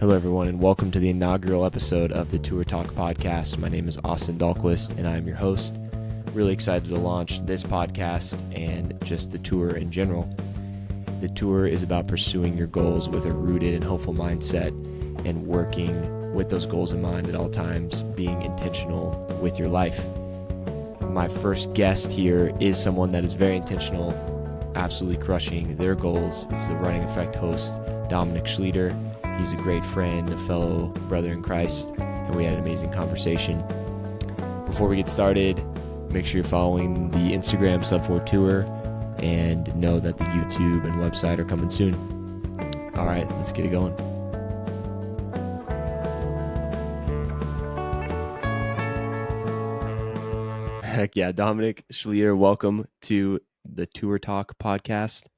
Hello, everyone, and welcome to the inaugural episode of the Tour Talk podcast. My name is Austin Dahlquist, and I'm your host. Really excited to launch this podcast and just the tour in general. The tour is about pursuing your goals with a rooted and hopeful mindset and working with those goals in mind at all times, being intentional with your life. My first guest here is someone that is very intentional, absolutely crushing their goals. It's the Running Effect host, Dominic Schlueter. He's a great friend, a fellow brother in Christ, and we had an amazing conversation. Before we get started, make sure you're following the Instagram Sub4 Tour and know that the YouTube and website are coming soon. All right, let's get it going. Heck yeah, Dominic Schlueter, welcome to the Tour Talk podcast.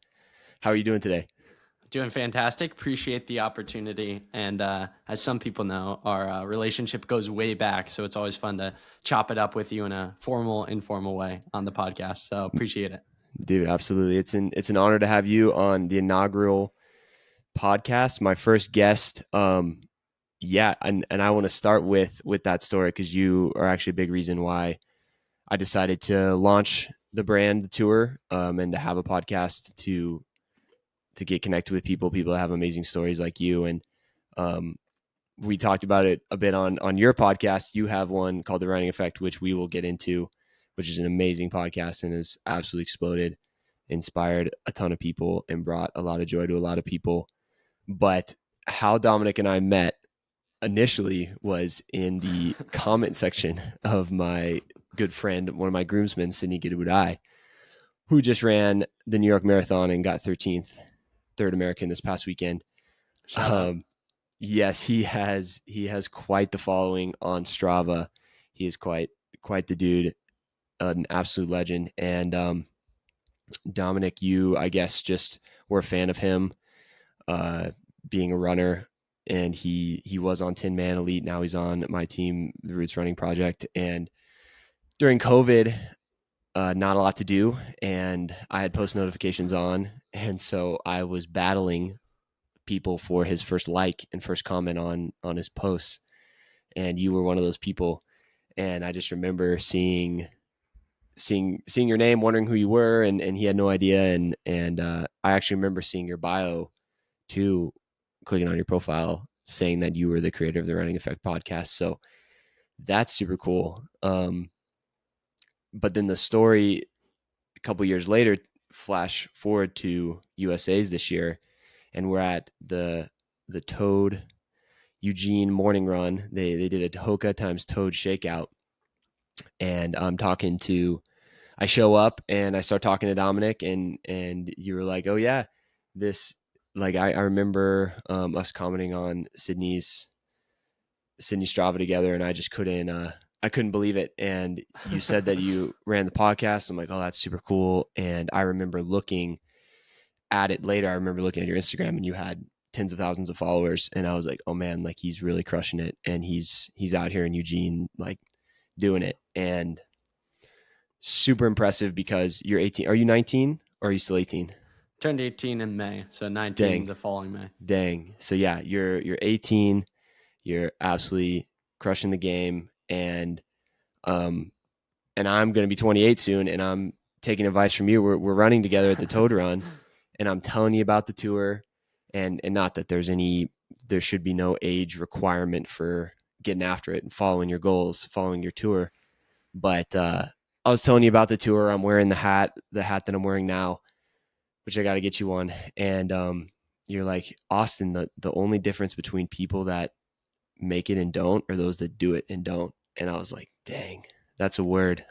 How are you doing today? Doing fantastic. Appreciate the opportunity. And as some people know, our relationship goes way back. So it's always fun to chop it up with you in a formal, informal way on the podcast. So appreciate it. Dude, absolutely. It's an honor to have you on the inaugural podcast. My first guest. And I want to start with that story because you are actually a big reason why I decided to launch the brand, the tour, and to have a podcast to get connected with people that have amazing stories like you. And we talked about it a bit on your podcast. You have one called The Running Effect, which we will get into, which is an amazing podcast and has absolutely exploded, inspired a ton of people, and brought a lot of joy to a lot of people. But how Dominic and I met initially was in the comment section of my good friend, one of my groomsmen, Sydney Gidabudai, who just ran the New York Marathon and got 13th. Third American this past weekend. Yes, he has quite the following on Strava. He is quite the dude, an absolute legend. And Dominic, you, I guess, just were a fan of him, being a runner, and he was on 10 Man Elite. Now he's on my team, the Roots Running Project. And during COVID, not a lot to do, and I had post notifications on, and so I was battling people for his first like and first comment on his posts, and you were one of those people. And I just remember seeing your name, wondering who you were, and he had no idea, and I actually remember seeing your bio too, clicking on your profile saying that you were the creator of the Running Effect podcast. So that's super cool. But then the story a couple years later, flash forward to USA's this year, and we're at the Toad Eugene morning run. They did a Hoka times Toad shakeout, and I show up and I start talking to Dominic, and you were like, oh yeah, this, like, I remember us commenting on Sydney's Strava together, and I just couldn't believe it. And you said that you ran the podcast. I'm like, oh, that's super cool. And I remember looking at it later. I remember looking at your Instagram, and you had tens of thousands of followers. And I was like, oh man, like, he's really crushing it. And he's out here in Eugene, like, doing it. And super impressive because you're 18. Are you 19 or are you still 18? Turned 18 in May. So 19 Dang. the following May. Dang. So yeah, you're 18. You're absolutely crushing the game. And I'm going to be 28 soon, and I'm taking advice from you. We're running together at the Toad Run, and I'm telling you about the tour, and not that there should be no age requirement for getting after it and following your goals, following your tour. But I was telling you about the tour. I'm wearing the hat that I'm wearing now, which I got to get you one. And you're like, Austin, the only difference between people that make it and don't are those that do it and don't. And I was like, dang, that's a word.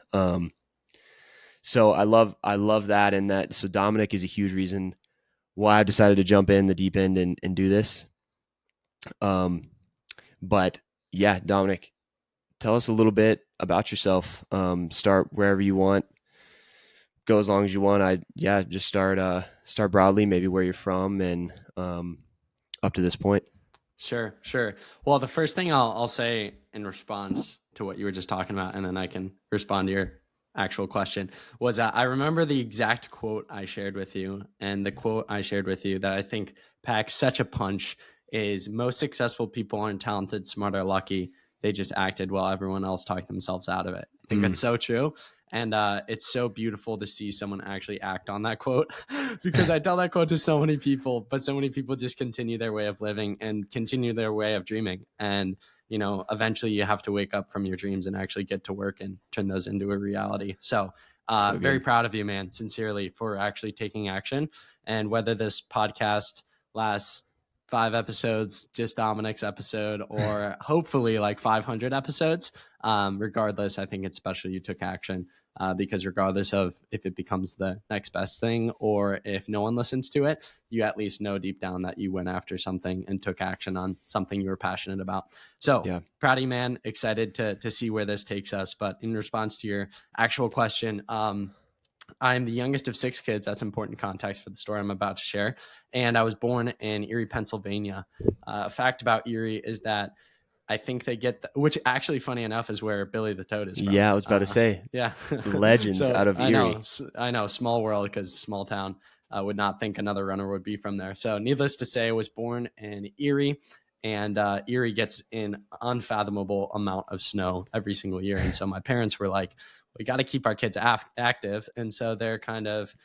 So I love that. And that, so Dominic is a huge reason why I decided to jump in the deep end and do this. But yeah, Dominic, tell us a little bit about yourself. Start wherever you want, go as long as you want. Just start broadly, maybe where you're from, and up to this point. Sure. Well, the first thing I'll say in response to what you were just talking about, and then I can respond to your actual question, was I remember the exact quote I shared with you, and the quote I shared with you that I think packs such a punch is most successful people aren't talented, smart, or lucky. They just acted while everyone else talked themselves out of it. I think that's so true. And it's so beautiful to see someone actually act on that quote because I tell that quote to so many people, but so many people just continue their way of living and continue their way of dreaming. And, you know, eventually you have to wake up from your dreams and actually get to work and turn those into a reality. So very proud of you, man, sincerely, for actually taking action. And whether this podcast lasts 5 episodes, just Dominic's episode, or hopefully like 500 episodes, regardless, I think it's special you took action. Because regardless of if it becomes the next best thing or if no one listens to it, you at least know deep down that you went after something and took action on something you were passionate about. So proud of you, man. Excited to see where this takes us. But in response to your actual question, I'm the youngest of 6 kids. That's important context for the story I'm about to share. And I was born in Erie, Pennsylvania. A fact about Erie is that I think they get, which actually, funny enough, is where Billy the Toad is from. Yeah, I was about to say. Yeah. Legends out of Erie. I know, small world, because small town. I would not think another runner would be from there. So needless to say, I was born in Erie, and Erie gets an unfathomable amount of snow every single year. And so my parents were like, we got to keep our kids active. And so their kind of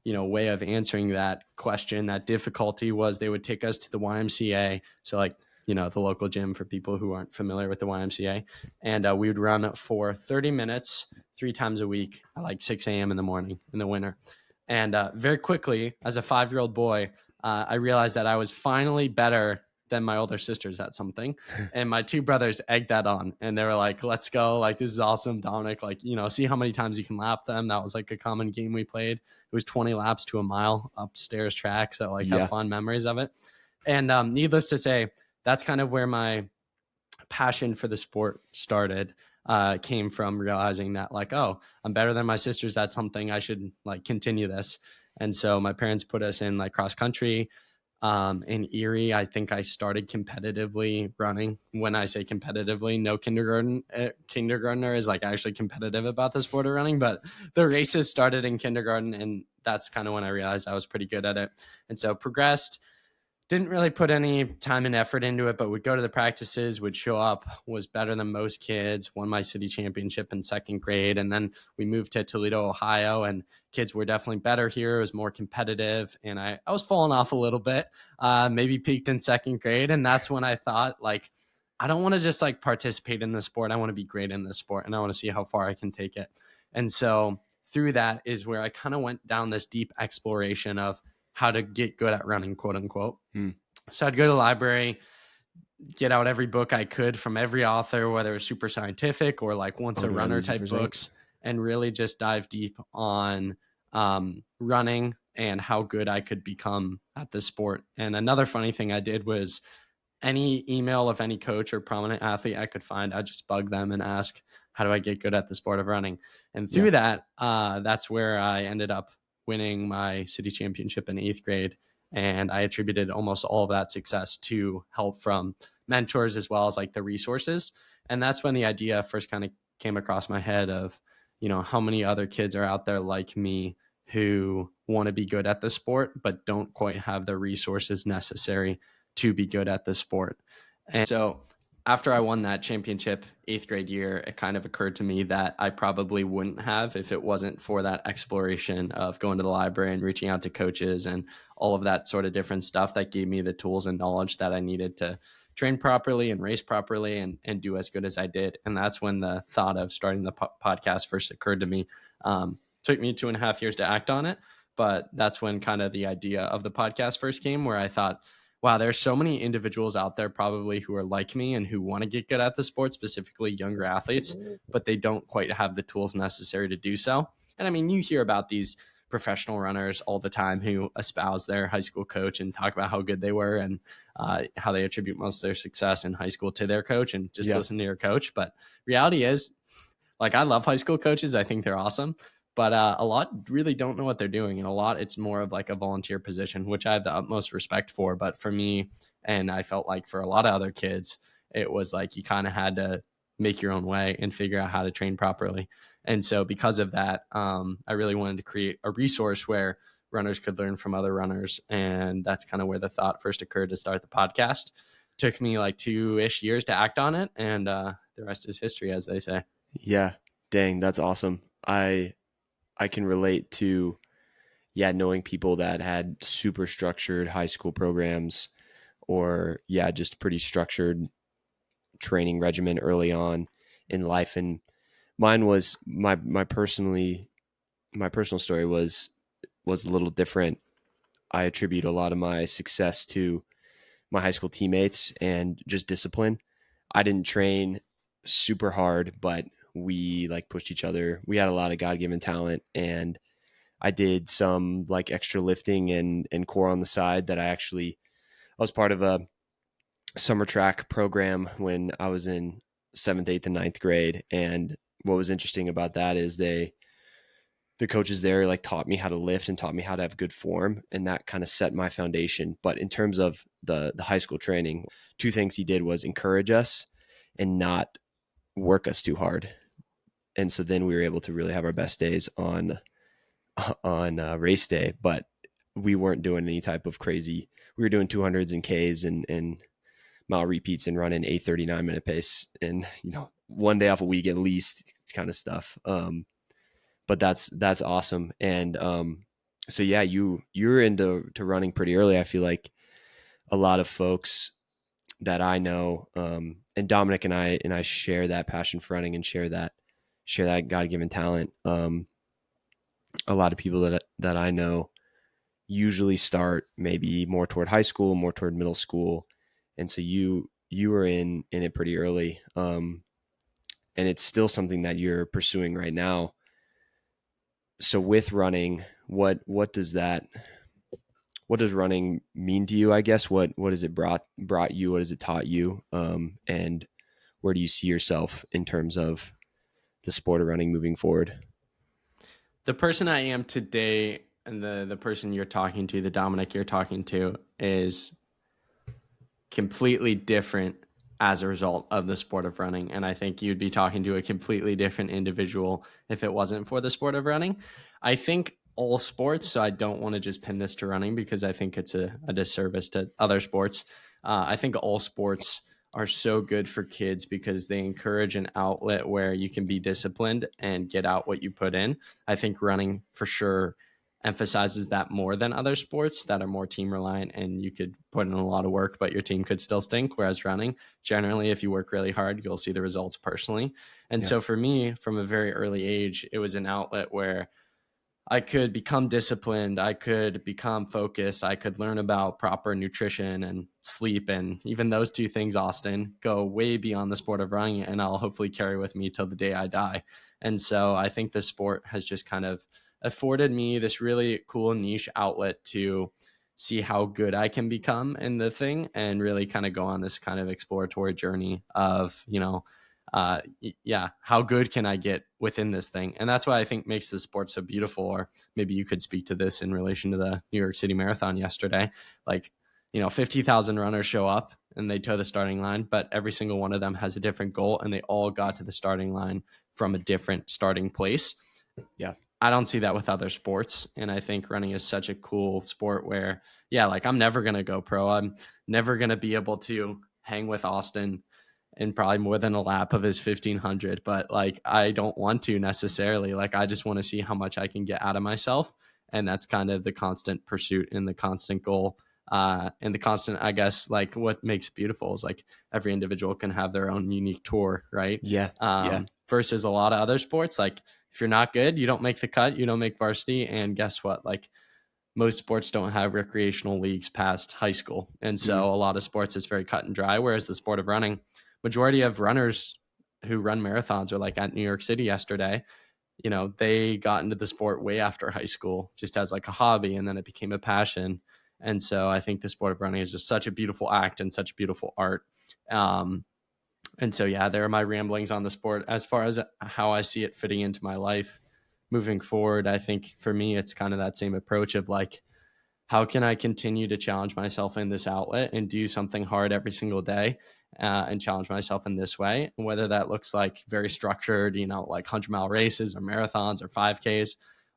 way of answering that question, that difficulty, was they would take us to the YMCA. So like, the local gym for people who aren't familiar with the YMCA. And we would run for 30 minutes 3 times a week at like 6 a.m. in the morning in the winter. And very quickly, as a 5-year-old boy, I realized that I was finally better than my older sisters at something. And my 2 brothers egged that on. And they were like, let's go. Like, this is awesome, Dominic. Like, see how many times you can lap them. That was like a common game we played. It was 20 laps to a mile upstairs track. So like have fond memories of it. And needless to say, that's kind of where my passion for the sport started. Came from realizing that like, oh, I'm better than my sisters at something. I should like continue this. And so my parents put us in like cross country. In Erie, I think I started competitively running. When I say competitively, no kindergartner is like actually competitive about the sport of running, but the races started in kindergarten, and that's kind of when I realized I was pretty good at it. And so progressed. Didn't really put any time and effort into it, but would go to the practices, would show up, was better than most kids, won my city championship in 2nd grade. And then we moved to Toledo, Ohio, and kids were definitely better here. It was more competitive. And I was falling off a little bit, maybe peaked in 2nd grade. And that's when I thought, like, I don't want to just like participate in the sport. I want to be great in this sport, and I want to see how far I can take it. And so through that is where I kind of went down this deep exploration of how to get good at running, quote unquote. So I'd go to the library, get out every book I could from every author, whether it was super scientific or like once a runner type books, and really just dive deep on running and how good I could become at this sport. And another funny thing I did was any email of any coach or prominent athlete I could find, I'd just bug them and ask, how do I get good at the sport of running? And through that, that's where I ended up winning my city championship in 8th grade. And I attributed almost all of that success to help from mentors as well as like the resources. And that's when the idea first kind of came across my head of, how many other kids are out there like me who want to be good at the sport, but don't quite have the resources necessary to be good at the sport. And so after I won that championship 8th grade year, it kind of occurred to me that I probably wouldn't have if it wasn't for that exploration of going to the library and reaching out to coaches and all of that sort of different stuff that gave me the tools and knowledge that I needed to train properly and race properly and do as good as I did. And that's when the thought of starting the podcast first occurred to me. Took me 2.5 years to act on it, but that's when kind of the idea of the podcast first came, where I thought, wow, there's so many individuals out there probably who are like me and who want to get good at the sport, specifically younger athletes, but they don't quite have the tools necessary to do so. And I mean, you hear about these professional runners all the time who espouse their high school coach and talk about how good they were and how they attribute most of their success in high school to their coach and just listen to your coach. But reality is, like, I love high school coaches. I think they're awesome. But a lot really don't know what they're doing. And a lot, it's more of like a volunteer position, which I have the utmost respect for. But for me, and I felt like for a lot of other kids, it was like you kind of had to make your own way and figure out how to train properly. And so because of that, I really wanted to create a resource where runners could learn from other runners. And that's kind of where the thought first occurred to start the podcast. Took me like 2-ish years to act on it. And the rest is history, as they say. Yeah. Dang, that's awesome. I can relate to, knowing people that had super structured high school programs, or just pretty structured training regimen early on in life. And mine was my personal story was a little different. I attribute a lot of my success to my high school teammates and just discipline. I didn't train super hard, but we like pushed each other. We had a lot of God-given talent, and I did some like extra lifting and core on the side. I was part of a summer track program when I was in 7th, 8th, and ninth grade. And what was interesting about that is the coaches there like taught me how to lift and taught me how to have good form, and that kind of set my foundation. But in terms of the high school training, two things he did was encourage us and not work us too hard. And so then we were able to really have our best days on race day, but we weren't doing any type of crazy. We were doing 200s and Ks and mile repeats and running 8:39 minute pace, and one day off a week at least, kind of stuff. But that's awesome. And so yeah, you're into running pretty early. I feel like a lot of folks that I know, and Dominic and I share that passion for running and share that God-given talent. A lot of people that I know usually start maybe more toward high school, more toward middle school. And so you were in it pretty early. And it's still something that you're pursuing right now. So with running, what does running mean to you? I guess what has it brought you? What has it taught you? And where do you see yourself in terms of the sport of running moving forward? The person I am today and the person you're talking to, the Dominic you're talking to, is completely different as a result of the sport of running. And I think you'd be talking to a completely different individual if it wasn't for the sport of running. I think all sports, so I don't want to just pin this to running because I think it's a disservice to other sports. I think all sports are so good for kids because they encourage an outlet where you can be disciplined and get out what you put in. I think running for sure emphasizes that more than other sports that are more team reliant, and you could put in a lot of work, but your team could still stink. Whereas running, generally, if you work really hard, you'll see the results personally. And so for me, from a very early age, it was an outlet where I could become disciplined. I could become focused. I could learn about proper nutrition and sleep. And even those two things, Austin, go way beyond the sport of running, and I'll hopefully carry with me till the day I die. And so I think this sport has just kind of afforded me this really cool niche outlet to see how good I can become in the thing and really kind of go on this kind of exploratory journey of, how good can I get within this thing? And that's why I think makes the sport so beautiful. Or maybe you could speak to this in relation to the New York City Marathon yesterday. 50,000 runners show up and they toe the starting line, but every single one of them has a different goal and they all got to the starting line from a different starting place. Yeah. I don't see that with other sports. And I think running is such a cool sport where, I'm never going to go pro. I'm never going to be able to hang with Austin in probably more than a lap of his 1500, but I don't want to necessarily. I just want to see how much I can get out of myself. And that's kind of the constant pursuit and the constant goal. And the constant, I guess, what makes it beautiful is every individual can have their own unique tour, right? Yeah. Versus a lot of other sports, if you're not good, you don't make the cut, you don't make varsity. And guess what? Most sports don't have recreational leagues past high school. And so a lot of sports is very cut and dry. Whereas the sport of running, majority of runners who run marathons are at New York City yesterday, they got into the sport way after high school, just as a hobby. And then it became a passion. And so I think the sport of running is just such a beautiful act and such a beautiful art. And so, there are my ramblings on the sport. As far as how I see it fitting into my life moving forward, I think for me, it's kind of that same approach of how can I continue to challenge myself in this outlet and do something hard every single day and challenge myself in this way. And whether that looks very structured, 100-mile races or marathons or 5Ks,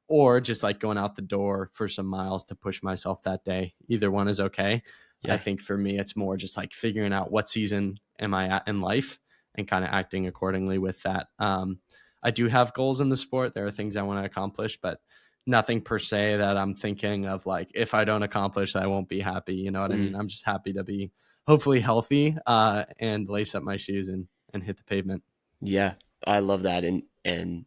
or just like going out the door for some miles to push myself that day. Either one is okay. I Yeah. think for me, it's more just like figuring out what season am I at in life and kind of acting accordingly with that. I do have goals in the sport. There are things I want to accomplish, but nothing per se that I'm thinking of like, if I don't accomplish, I won't be happy. You know what I mean? I'm just happy to be hopefully healthy and lace up my shoes and hit the pavement. Yeah. I love that. And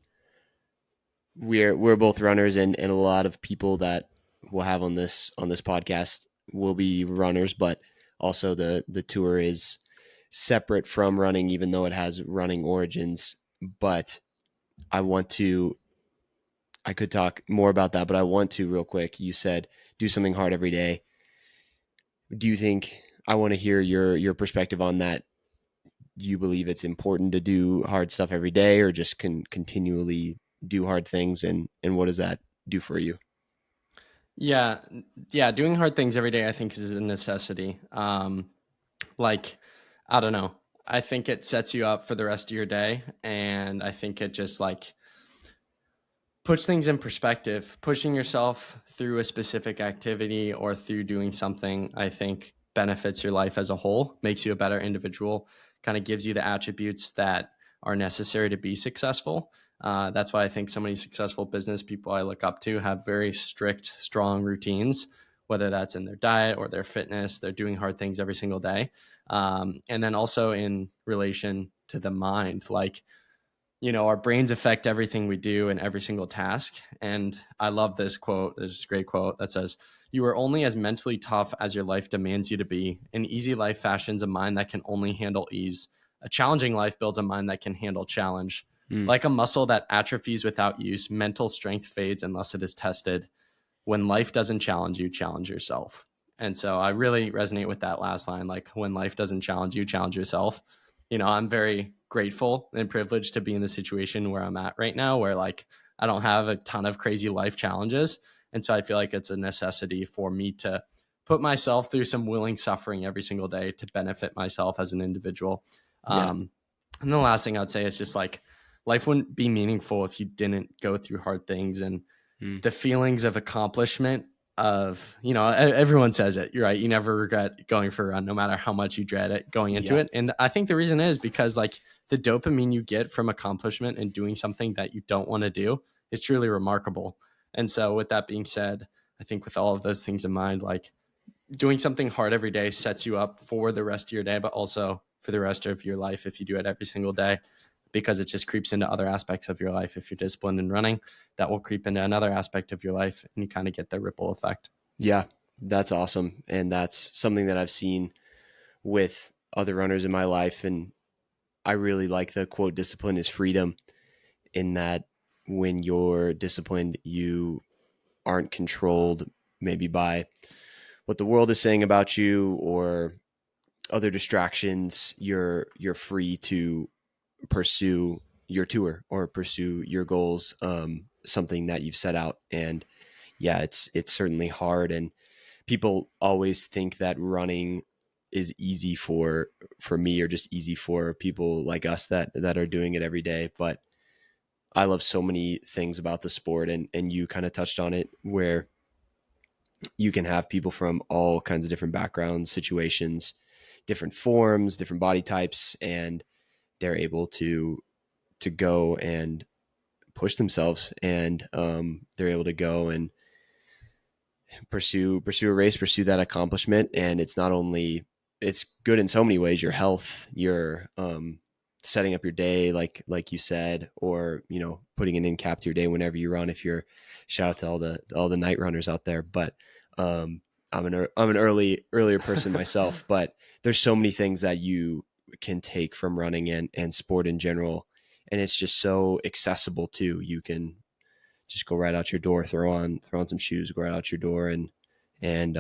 we're both runners, and a lot of people that we'll have on this podcast will be runners, but also the tour is separate from running, even though it has running origins. But I want to I could talk more about that, but I want to real quick. You said do something hard every day. Do you think I want to hear your perspective on that? You believe it's important to do hard stuff every day, or just continually do hard things, and what does that do for you? Yeah, yeah, doing hard things every day I think is a necessity. Like I don't know. I think it sets you up for the rest of your day, and I think it just like puts things in perspective. Pushing yourself through a specific activity or through doing something, I think benefits your life as a whole, makes you a better individual, kind of gives you the attributes that are necessary to be successful. That's why I think so many successful business people I look up to have very strict, strong routines, whether that's in their diet or their fitness. They're doing hard things every single day. And then also in relation to the mind, like, you know, our brains affect everything we do and every single task. And I love this quote. There's this great quote that says, "You are only as mentally tough as your life demands you to be. An easy life fashions a mind that can only handle ease. A challenging life builds a mind that can handle challenge. Mm, Like a muscle that atrophies without use, mental strength fades unless it is tested. When life doesn't challenge you, challenge yourself." And so I really resonate with that last line. Like, when life doesn't challenge you, challenge yourself. You know, I'm very grateful and privileged to be in the situation where I'm at right now, where like I don't have a ton of crazy life challenges. And so I feel like it's a necessity for me to put myself through some willing suffering every single day to benefit myself as an individual. yeah. Um, and the last thing I'd say is just like life wouldn't be meaningful if you didn't go through hard things, and Mm, the feelings of accomplishment of, you know, everyone says it, you're right, you never regret going for a run no matter how much you dread it going into yeah. it. And I think the reason is because like the dopamine you get from accomplishment and doing something that you don't want to do is truly remarkable. And so with that being said, I think with all of those things in mind, like doing something hard every day sets you up for the rest of your day, but also for the rest of your life if you do it every single day, because it just creeps into other aspects of your life. If you're disciplined in running, that will creep into another aspect of your life, and you kind of get the ripple effect. Yeah. That's awesome. And that's something that I've seen with other runners in my life. And I really like the quote, discipline is freedom, in that when you're disciplined, you aren't controlled maybe by what the world is saying about you or other distractions. You're free to pursue your tour or pursue your goals, something that you've set out. And yeah, it's certainly hard, and people always think that running is easy for me, or just easy for people like us that are doing it every day. But I love so many things about the sport, and you kind of touched on it, where you can have people from all kinds of different backgrounds, situations, different forms, different body types, and they're able to go and push themselves, and they're able to go and pursue a race, pursue that accomplishment. And it's not only, it's good in so many ways, your health, your setting up your day, like you said, or putting an end cap to your day whenever you run. If you're, shout out to all the night runners out there. But I'm an earlier person myself, but there's so many things that you can take from running and sport in general, and it's just so accessible too. You can just go right out your door, throw on some shoes, go right out your door, and and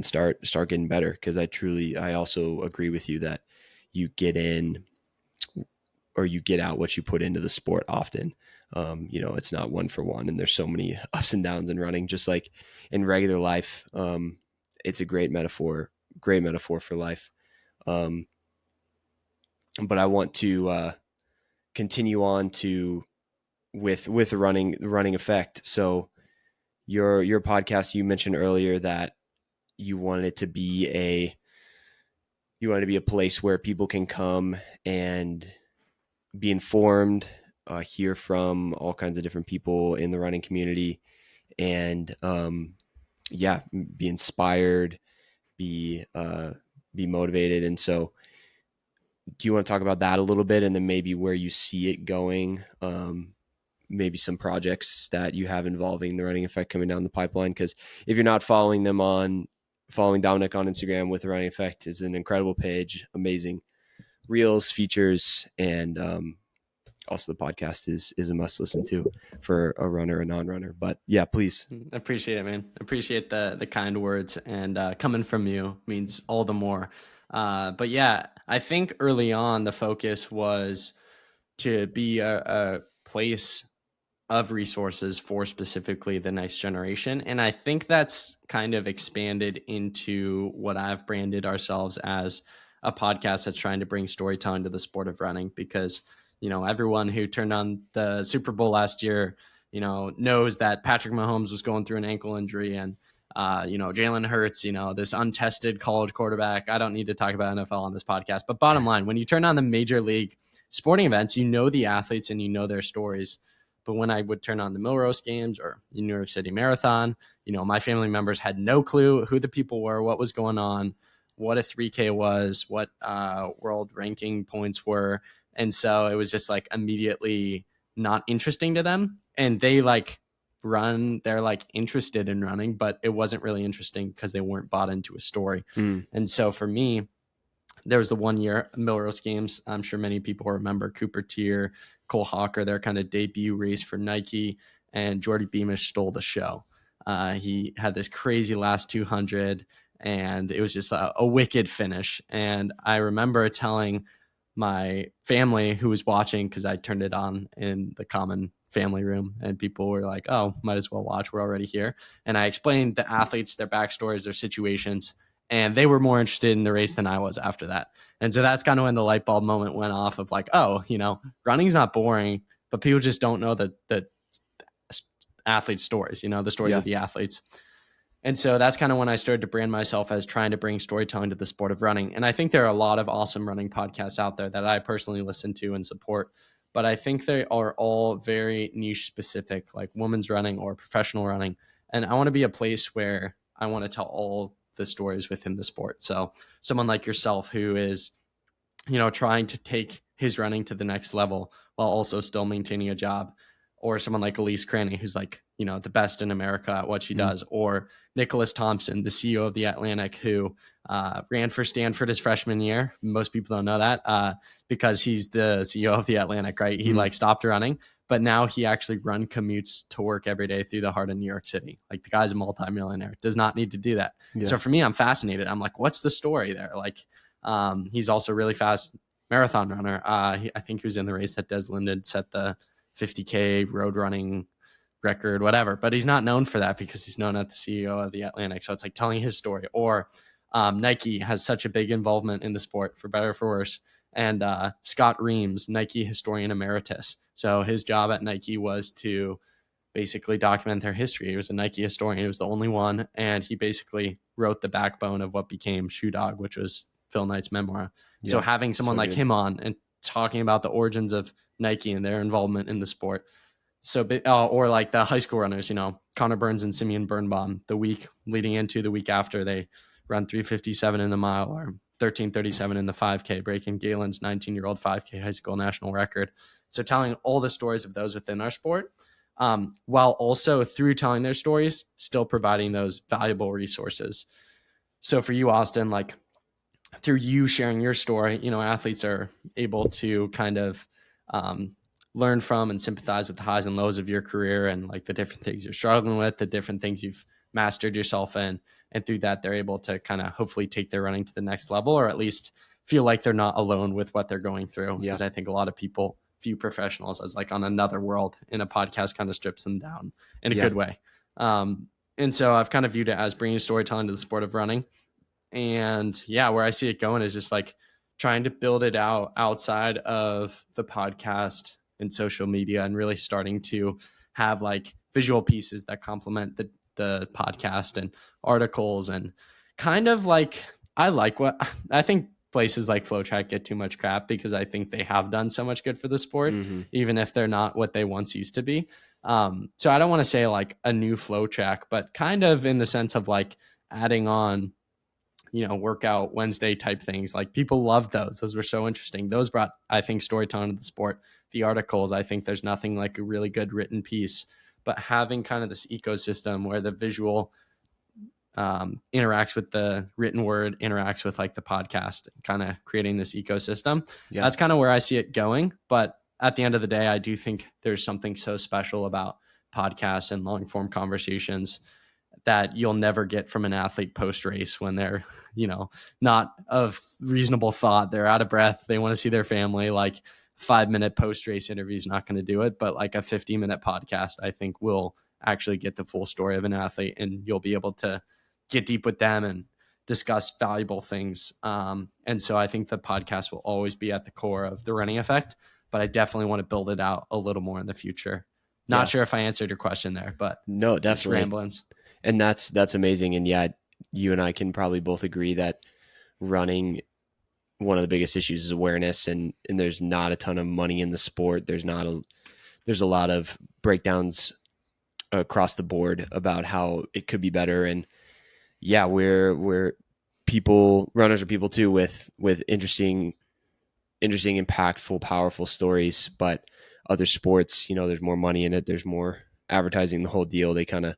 start getting better. Because I also agree with you that you get in, or you get out what you put into the sport often. It's not one for one, and there's so many ups and downs in running, just like in regular life. It's a great metaphor for life. But I want to continue on to with the running effect. So your podcast, you mentioned earlier that you wanted it to be a place where people can come and be informed, hear from all kinds of different people in the running community, and be inspired, be motivated. And so, do you want to talk about that a little bit, and then maybe where you see it going? Maybe some projects that you have involving the running effect coming down the pipeline. Because if you're not following Dominic on Instagram with the running effect, is an incredible page, amazing reels, features, and also the podcast is a must listen to for a runner, a non-runner. But yeah, please. Appreciate it, man. Appreciate the kind words, and coming from you means all the more. But yeah, I think early on the focus was to be a place of resources for specifically the next generation. And I think that's kind of expanded into what I've branded ourselves as, a podcast that's trying to bring storytelling to the sport of running, because, everyone who turned on the Super Bowl last year, knows that Patrick Mahomes was going through an ankle injury, and Jalen Hurts, this untested college quarterback. I don't need to talk about NFL on this podcast, but bottom line, when you turn on the major league sporting events, the athletes and their stories. But when I would turn on the Millrose Games or the New York City Marathon, my family members had no clue who the people were, what was going on, what a 3K was, what world ranking points were. And so it was just like immediately not interesting to them. And they they're interested in running, but it wasn't really interesting because they weren't bought into a story. And so for me, there was the 1 year Millrose Games. I'm sure many people remember Cooper Tier, Cole Hawker, their kind of debut race for Nike, and Jordy Beamish stole the show. He had this crazy last 200, and it was just a wicked finish. And I remember telling my family who was watching, because I turned it on in the common family room, and people were like, oh, might as well watch, we're already here. And I explained the athletes, their backstories, their situations, and they were more interested in the race than I was after that. And so that's kind of when the light bulb moment went off of like, oh, running's not boring, but people just don't know the athletes' stories, the stories of the athletes. And so that's kind of when I started to brand myself as trying to bring storytelling to the sport of running. And I think there are a lot of awesome running podcasts out there that I personally listen to and support, but I think they are all very niche specific, like women's running or professional running. And I want to be a place where I want to tell all the stories within the sport. So someone like yourself who is, trying to take his running to the next level while also still maintaining a job, or someone like Elise Cranny, who's like, the best in America at what she does, or Nicholas Thompson, the CEO of the Atlantic, who ran for Stanford his freshman year. Most people don't know that because he's the CEO of the Atlantic, right? He stopped running, but now he actually commutes to work every day through the heart of New York City. Like, the guy's a multimillionaire, does not need to do that. Yeah. So for me, I'm fascinated. I'm like, what's the story there? Like, he's also a really fast marathon runner. I think he was in the race that Des Linden set the 50K road running record, whatever, but he's not known for that because he's known as the CEO of the Atlantic. So it's like telling his story. Or Nike has such a big involvement in the sport, for better or for worse. And Scott Reams, Nike historian emeritus. So his job at Nike was to basically document their history. He was a Nike historian. He was the only one. And he basically wrote the backbone of what became Shoe Dog, which was Phil Knight's memoir. Yeah, so having someone like him on and talking about the origins of Nike and their involvement in the sport. So, or like the high school runners, Connor Burns and Simeon Birnbaum, the week leading into the week after, they run 3:57 in the mile or 13:37 in the 5K, breaking Galen's 19-year-old 5K high school national record. So telling all the stories of those within our sport, while also through telling their stories, still providing those valuable resources. So for you, Austin, like through you sharing your story, athletes are able to kind of learn from and sympathize with the highs and lows of your career and like the different things you're struggling with, the different things you've mastered yourself in. And through that, they're able to kind of hopefully take their running to the next level, or at least feel like they're not alone with what they're going through. Because I think a lot of people view professionals as like on another world, and a podcast kind of strips them down in a good way. And so I've kind of viewed it as bringing storytelling to the sport of running. And where I see it going is just like trying to build it out outside of the podcast in social media and really starting to have like visual pieces that complement the podcast and articles, and kind of like, I think places like FlowTrack get too much crap because I think they have done so much good for the sport, even if they're not what they once used to be. So I don't want to say like a new FlowTrack, but kind of in the sense of like adding on, workout Wednesday type things. Like people loved those. Those were so interesting. Those brought, I think, storytelling to the sport. The articles, I think there's nothing like a really good written piece, but having kind of this ecosystem where the visual interacts with the written word, interacts with like the podcast, kind of creating this ecosystem. Yeah. That's kind of where I see it going. But at the end of the day, I do think there's something so special about podcasts and long form conversations that you'll never get from an athlete post race when they're, not of reasonable thought. They're out of breath. They want to see their family. Like 5-minute post race interview is not going to do it, but like a 50-minute podcast, I think will actually get the full story of an athlete, and you'll be able to get deep with them and discuss valuable things. And so I think the podcast will always be at the core of the Running Effect, but I definitely want to build it out a little more in the future. Not sure if I answered your question there, but no, definitely ramblings. And that's amazing. And yeah, you and I can probably both agree that running, one of the biggest issues is awareness, and there's not a ton of money in the sport. There's a lot of breakdowns across the board about how it could be better. And yeah, we're people, runners are people too, with interesting, impactful, powerful stories. But other sports, there's more money in it. There's more advertising, the whole deal. They kind of,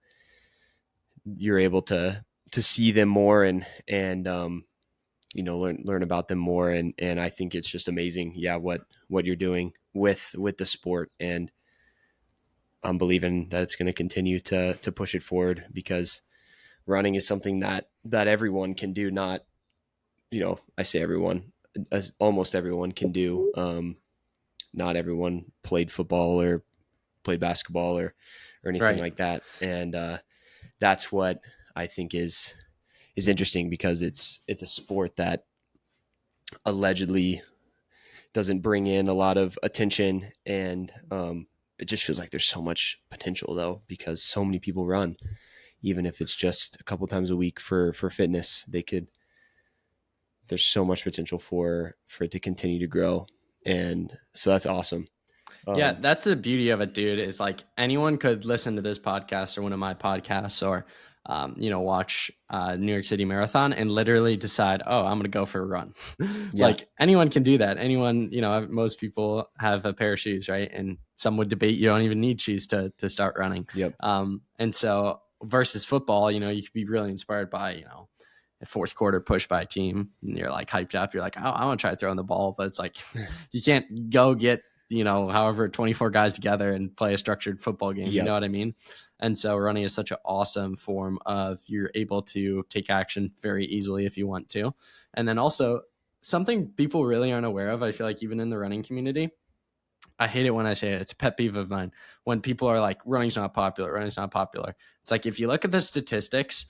you're able to see them more and learn about them more. And I think it's just amazing. Yeah. What you're doing with the sport, and I'm believing that it's going to continue to push it forward, because running is something that everyone can do. Not, I say everyone, almost everyone can do. Not everyone played football or played basketball or anything like that. And that's what I think is interesting, because it's a sport that allegedly doesn't bring in a lot of attention. And it just feels like there's so much potential, though, because so many people run. Even if it's just a couple times a week for fitness, there's so much potential for it to continue to grow. And so that's awesome. Yeah, that's the beauty of it, dude, is like anyone could listen to this podcast or one of my podcasts, or, watch New York City Marathon and literally decide, oh, I'm going to go for a run. Like anyone can do that. Anyone, most people have a pair of shoes, right? And some would debate you don't even need shoes to start running. Yep. And so versus football, you could be really inspired by, a fourth quarter push by a team, and you're like hyped up. You're like, oh, I want to try throwing the ball, but it's like, you can't go get, however 24 guys together and play a structured football game. Yep. You know what I mean? And so running is such an awesome form of, you're able to take action very easily if you want to. And then also something people really aren't aware of, I feel like, even in the running community, I hate it when I say it. It's a pet peeve of mine. When people are like, running's not popular. It's like, if you look at the statistics,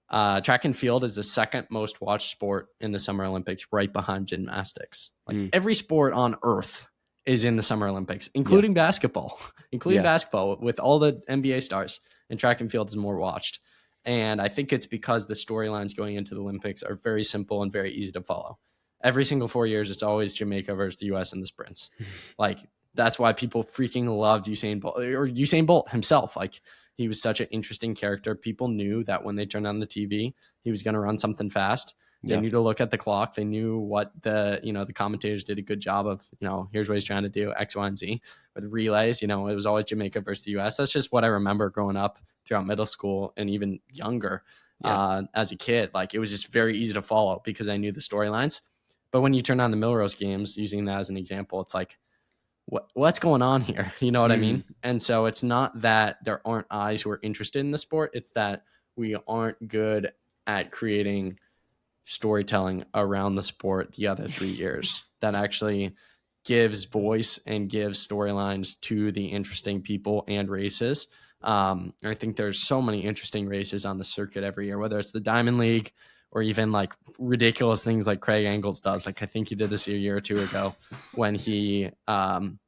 track and field is the second most watched sport in the Summer Olympics, right behind gymnastics. Like every sport on earth is in the Summer Olympics, including basketball, with all the NBA stars, and track and field is more watched. And I think it's because the storylines going into the Olympics are very simple and very easy to follow. Every single 4 years, it's always Jamaica versus the US in the sprints. Like, that's why people freaking loved Usain Bolt, or Usain Bolt himself. Like, he was such an interesting character. People knew that when they turned on the TV, he was going to run something fast. They knew to look at the clock. They knew what the commentators did a good job of, here's what he's trying to do, X, Y, and Z. With relays, it was always Jamaica versus the US. That's just what I remember growing up throughout middle school and even younger as a kid. Like, it was just very easy to follow because I knew the storylines. But when you turn on the Milrose games, using that as an example, it's like, what's going on here? You know what I mean? And so it's not that there aren't eyes who are interested in the sport. It's that we aren't good at creating storytelling around the sport the other 3 years that actually gives voice and gives storylines to the interesting people and races. I think there's so many interesting races on the circuit every year, whether it's the Diamond League or even like ridiculous things like Craig Engels does. Like I think he did this a year or two ago when he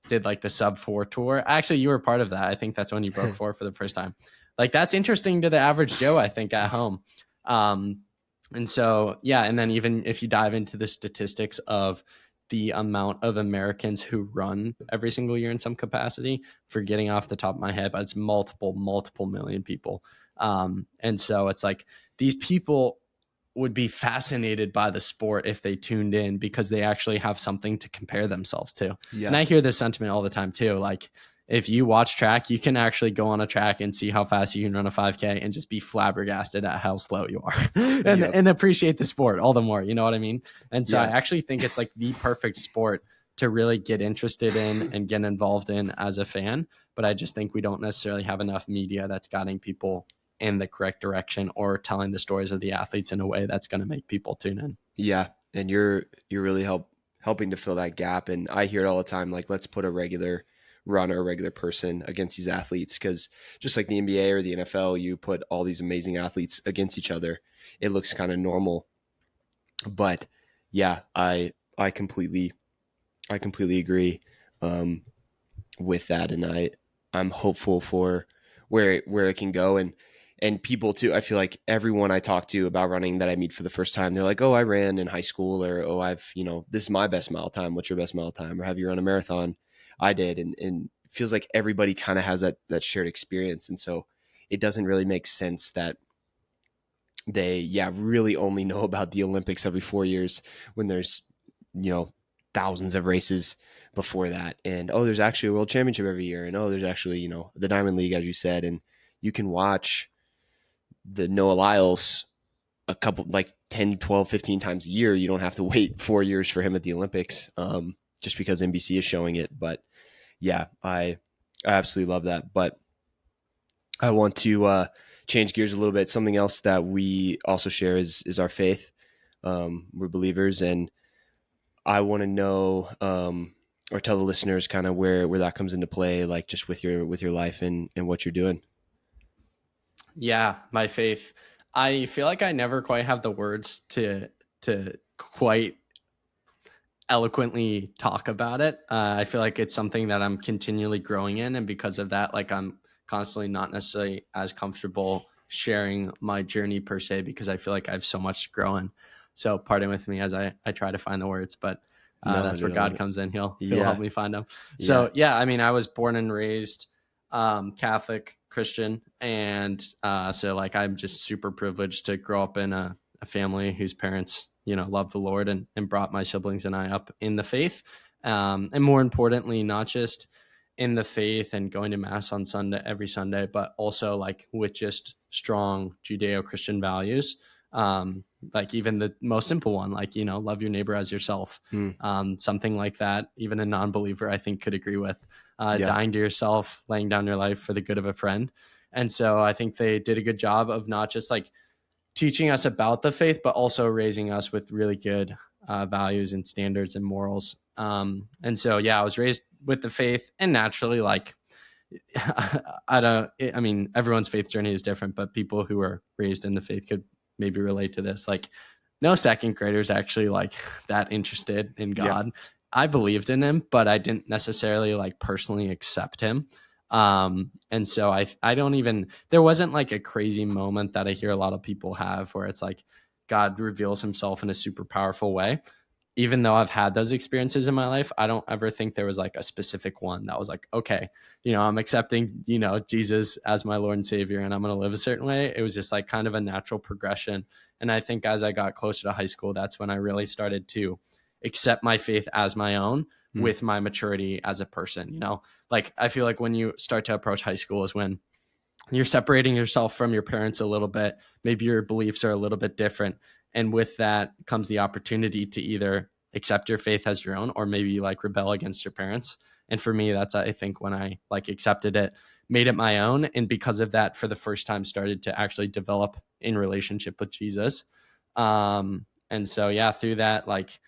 did like the sub 4 tour. Actually, you were part of that. I think that's when you broke 4 for the first time. Like that's interesting to the average Joe, I think, at home. And so, yeah. And then even if you dive into the statistics of the amount of Americans who run every single year in some capacity, forgetting off the top of my head, but it's multiple million people. And so it's like these people would be fascinated by the sport if they tuned in because they actually have something to compare themselves to. Yeah. And I hear this sentiment all the time too. Like if you watch track, you can actually go on a track and see how fast you can run a 5K and just be flabbergasted at how slow you are and appreciate the sport all the more. You know what I mean? And so I actually think it's like the perfect sport to really get interested in and get involved in as a fan. But I just think we don't necessarily have enough media that's guiding people in the correct direction or telling the stories of the athletes in a way that's going to make people tune in. Yeah. And you're really helping to fill that gap. And I hear it all the time. Like, let's put a regular runner, a regular person against these athletes. Cause just like the NBA or the NFL, you put all these amazing athletes against each other. It looks kind of normal, but yeah, I completely agree, with that. And I'm hopeful for where it can go. And people too, I feel like everyone I talk to about running that I meet for the first time, they're like, oh, I ran in high school, or, oh, this is my best mile time. What's your best mile time? Or have you run a marathon? I did. And it feels like everybody kind of has that shared experience. And so it doesn't really make sense that they, really only know about the Olympics every 4 years when there's, thousands of races before that. And, oh, there's actually a world championship every year. And, oh, there's actually, the Diamond League, as you said, and you can watch the Noah Lyles a couple, like 10, 12, 15 times a year. You don't have to wait 4 years for him at the Olympics, just because NBC is showing it. But yeah, I absolutely love that. But I want to change gears a little bit. Something else that we also share is our faith. We're believers, and I want to know, or tell the listeners kind of where that comes into play, like just with your life and what you're doing. Yeah, my faith. I feel like I never quite have the words to quite eloquently talk about it. I feel like it's something that I'm continually growing in. And because of that, like I'm constantly not necessarily as comfortable sharing my journey per se, because I feel like I have so much to grow in. So pardon with me as I try to find the words, but that's where God comes in. He'll help me find them. So yeah, I mean, I was born and raised Catholic Christian. And so like, I'm just super privileged to grow up in a family whose parents, love the Lord and brought my siblings and I up in the faith. And more importantly, not just in the faith and going to mass on Sunday, every Sunday, but also like with just strong Judeo-Christian values. Like even the most simple one, like, love your neighbor as yourself. Something like that, even a non-believer, I think, could agree with. Dying to yourself, laying down your life for the good of a friend. And so I think they did a good job of not just like teaching us about the faith, but also raising us with really good values and standards and morals. And so, I was raised with the faith, and naturally, like, I mean, everyone's faith journey is different, but people who are raised in the faith could maybe relate to this. Like, no second graders actually like that interested in God. Yeah. I believed in him, but I didn't necessarily like personally accept him. And so I don't even, there wasn't like a crazy moment that I hear a lot of people have where it's like God reveals himself in a super powerful way. Even though I've had those experiences in my life, I don't ever think there was like a specific one that was like, okay, I'm accepting, Jesus as my Lord and Savior, and I'm going to live a certain way. It was just like kind of a natural progression. And I think as I got closer to high school, that's when I really started to accept my faith as my own with my maturity as a person. Like I feel like when you start to approach high school is when you're separating yourself from your parents a little bit. Maybe your beliefs are a little bit different. And with that comes the opportunity to either accept your faith as your own, or maybe like rebel against your parents. And for me, that's, I think, when I like accepted it, made it my own. And because of that, for the first time, started to actually develop in relationship with Jesus. And so, through that, like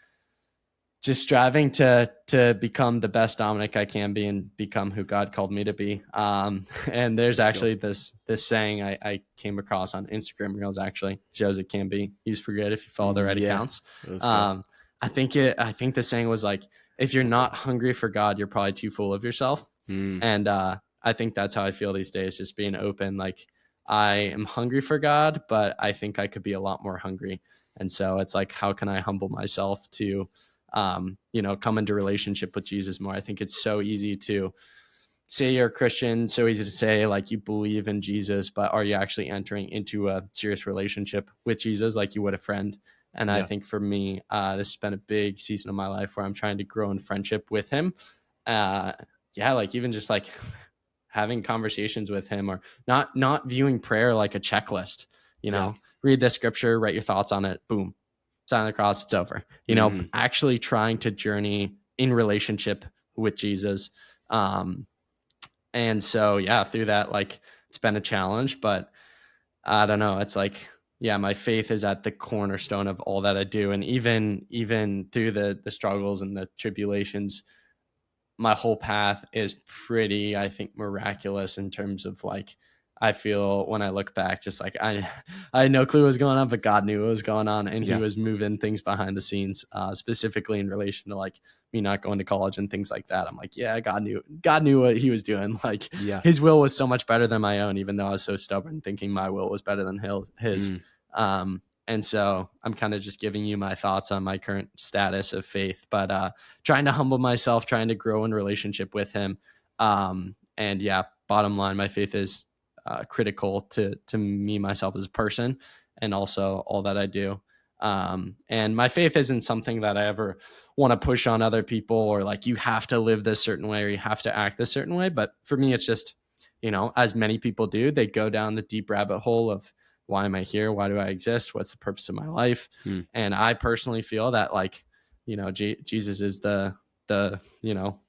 just striving to become the best Dominic I can be and become who God called me to be. And there's actually this saying I came across on Instagram Reels, actually shows it can be used for good if you follow the right accounts. I think the saying was like, if you're not hungry for God, you're probably too full of yourself. And I think that's how I feel these days, just being open. Like, I am hungry for God, but I think I could be a lot more hungry. And so it's like, how can I humble myself to come into relationship with Jesus more? I think it's so easy to say you're a Christian, so easy to say like you believe in Jesus, but are you actually entering into a serious relationship with Jesus like you would a friend? And I think for me, this has been a big season of my life where I'm trying to grow in friendship with him. Like even just like having conversations with him, or not viewing prayer like a checklist, read the scripture, write your thoughts on it, boom, sign the cross, it's over. Actually trying to journey in relationship with Jesus. And so, through that, like, it's been a challenge, but I don't know. It's like, my faith is at the cornerstone of all that I do. And even through the struggles and the tribulations, my whole path is pretty, I think, miraculous in terms of like, I feel when I look back, just like I had no clue what was going on, but God knew what was going on, and He was moving things behind the scenes, specifically in relation to like me not going to college and things like that. I'm like, God knew what He was doing. Like, His will was so much better than my own, even though I was so stubborn, thinking my will was better than His. And so I'm kind of just giving you my thoughts on my current status of faith, but trying to humble myself, trying to grow in relationship with Him. And bottom line, my faith is critical to me, myself as a person, and also all that I do. And my faith isn't something that I ever want to push on other people, or like, you have to live this certain way or you have to act this certain way. But for me, it's just, as many people do, they go down the deep rabbit hole of, why am I here? Why do I exist? What's the purpose of my life? And I personally feel that like, Jesus is the